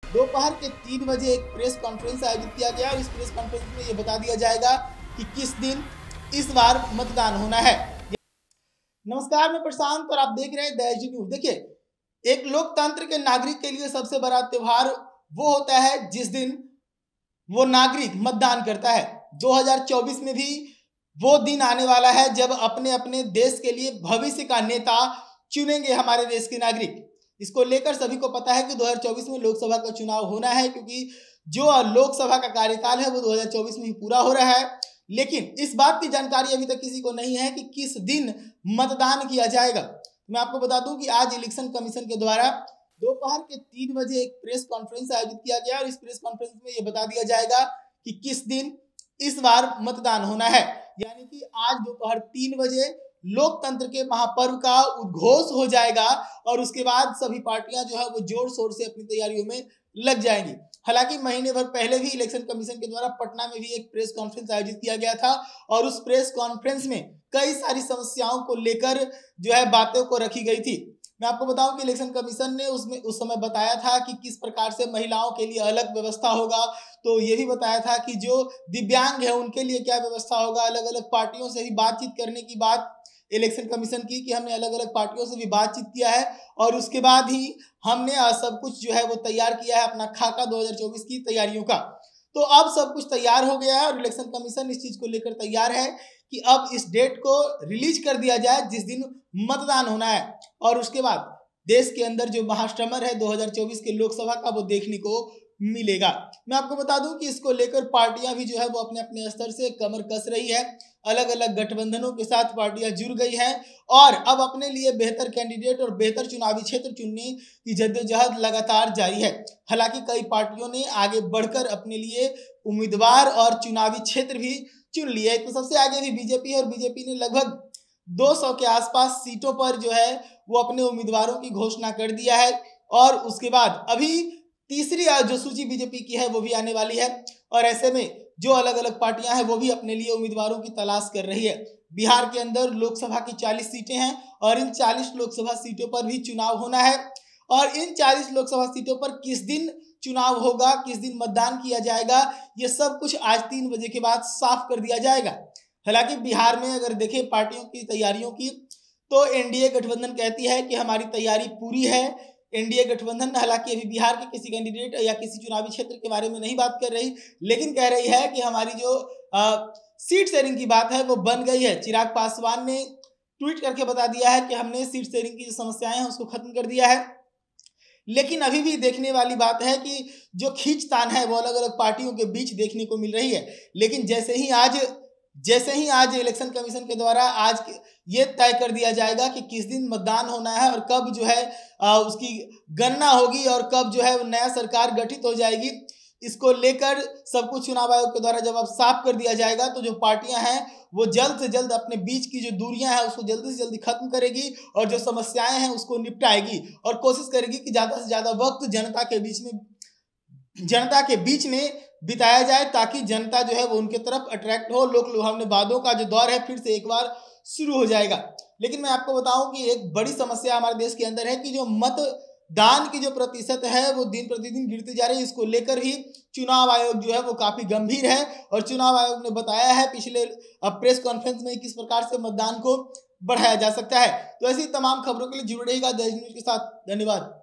दोपहर के 3 बजे एक प्रेस कॉन्फ्रेंस आयोजित किया गया और इस प्रेस कॉन्फ्रेंस में ये बता दिया जाएगा कि किस दिन इस बार मतदान होना है। नमस्कार, मैं प्रशांत और आप देख रहे हैं दैनिक न्यूज। देखिए, एक लोकतंत्र के नागरिक के लिए सबसे बड़ा त्योहार वो होता है जिस दिन वो नागरिक मतदान करता है। 2024 में भी वो दिन आने वाला है जब अपने अपने देश के लिए भविष्य का नेता चुनेंगे हमारे देश के नागरिक। इसको लेकर सभी को पता है कि 2024 में लोकसभा का चुनाव होना है, क्योंकि जो लोकसभा का कार्यकाल है वो 2024 में ही पूरा हो रहा है। लेकिन इस बात की जानकारी अभी तक किसी को नहीं है कि किस दिन मतदान किया जाएगा। मैं आपको बता दूं कि आज इलेक्शन कमीशन के द्वारा दोपहर के 3 बजे एक प्रेस कॉन्फ्रेंस आयोजित किया गया और इस प्रेस कॉन्फ्रेंस में ये बता दिया जाएगा कि किस दिन इस बार मतदान होना है। यानी कि आज दोपहर 3 बजे लोकतंत्र के महापर्व का उद्घोष हो जाएगा और उसके बाद सभी पार्टियां जो है वो जोर शोर से अपनी तैयारियों में लग जाएंगी। हालांकि महीने भर पहले भी इलेक्शन कमीशन के द्वारा पटना में भी एक प्रेस कॉन्फ्रेंस आयोजित किया गया था और उस प्रेस कॉन्फ्रेंस में कई सारी समस्याओं को लेकर जो है बातों को रखी गई थी। मैं आपको बताऊं कि इलेक्शन कमीशन ने उस समय बताया था कि किस प्रकार से महिलाओं के लिए अलग व्यवस्था होगा। तो ये भी बताया था कि जो दिव्यांग है उनके लिए क्या व्यवस्था होगा। अलग अलग पार्टियों से भी बातचीत करने की बात इलेक्शन कमीशन की कि हमने अलग अलग पार्टियों से भी बातचीत किया है और उसके बाद ही हमने सब कुछ जो है वो तैयार किया है अपना खाका 2024 की तैयारियों का। तो अब सब कुछ तैयार हो गया है और इलेक्शन कमीशन इस चीज को लेकर तैयार है कि अब इस डेट को रिलीज कर दिया जाए जिस दिन मतदान होना है और उसके बाद देश के अंदर जो महास्ट्रमर है 2024 के लोकसभा का वो देखने को मिलेगा। मैं आपको बता दूं कि इसको लेकर पार्टियां भी जो है वो अपने अपने स्तर से कमर कस रही है। अलग अलग गठबंधनों के साथ पार्टियां जुड़ गई हैं और अब अपने लिए बेहतर कैंडिडेट और बेहतर चुनावी क्षेत्र चुनने की जद्दोजहद लगातार जारी है। हालांकि कई पार्टियों ने आगे बढ़कर अपने लिए उम्मीदवार और चुनावी क्षेत्र भी चुन लिए है। तो सबसे आगे भी बीजेपी है और बीजेपी ने लगभग 200 के आसपास सीटों पर जो है वो अपने उम्मीदवारों की घोषणा कर दिया है और उसके बाद अभी तीसरी जो सूची बीजेपी की है वो भी आने वाली है और ऐसे में जो अलग अलग पार्टियां हैं वो भी अपने लिए उम्मीदवारों की तलाश कर रही है। बिहार के अंदर लोकसभा की 40 सीटें हैं और इन 40 लोकसभा सीटों पर भी चुनाव होना है और इन 40 लोकसभा सीटों पर किस दिन चुनाव होगा, किस दिन मतदान किया जाएगा, ये सब कुछ आज 3 बजे के बाद साफ कर दिया जाएगा। हालांकि बिहार में अगर देखें पार्टियों की तैयारियों की तो एनडीए गठबंधन कहती है कि हमारी तैयारी पूरी है। एनडीए गठबंधन हालांकि अभी बिहार के किसी कैंडिडेट या किसी चुनावी क्षेत्र के बारे में नहीं बात कर रही, लेकिन कह रही है कि हमारी जो सीट शेयरिंग की बात है वो बन गई है। चिराग पासवान ने ट्वीट करके बता दिया है कि हमने सीट शेयरिंग की जो समस्याएं हैं उसको खत्म कर दिया है। लेकिन अभी भी देखने वाली बात है कि जो खींचतान है वो अलग अलग पार्टियों के बीच देखने को मिल रही है। लेकिन जैसे ही आज इलेक्शन कमीशन के द्वारा आज ये तय कर दिया जाएगा कि किस दिन मतदान होना है और कब जो है उसकी गणना होगी और कब जो है नया सरकार गठित हो जाएगी, इसको लेकर सब कुछ चुनाव आयोग के द्वारा जब अब साफ कर दिया जाएगा तो जो पार्टियां हैं वो जल्द से जल्द अपने बीच की जो दूरियां हैं उसको जल्दी से जल्दी खत्म करेगी और जो समस्याएं हैं उसको निपटाएगी और कोशिश करेगी कि ज्यादा से ज्यादा वक्त जनता के बीच में बिताया जाए ताकि जनता जो है वो उनके तरफ अट्रैक्ट हो। लोक लुभावने वादों का जो दौर है फिर से एक बार शुरू हो जाएगा। लेकिन मैं आपको बताऊं कि एक बड़ी समस्या हमारे देश के अंदर है कि जो मतदान की जो प्रतिशत है वो दिन प्रतिदिन गिरती जा रही है। इसको लेकर ही चुनाव आयोग जो है वो काफी गंभीर है और चुनाव आयोग ने बताया है पिछले प्रेस कॉन्फ्रेंस में किस प्रकार से मतदान को बढ़ाया जा सकता है। तो ऐसी तमाम खबरों के लिए जुड़े रहिएगा दैनिक न्यूज के साथ। धन्यवाद।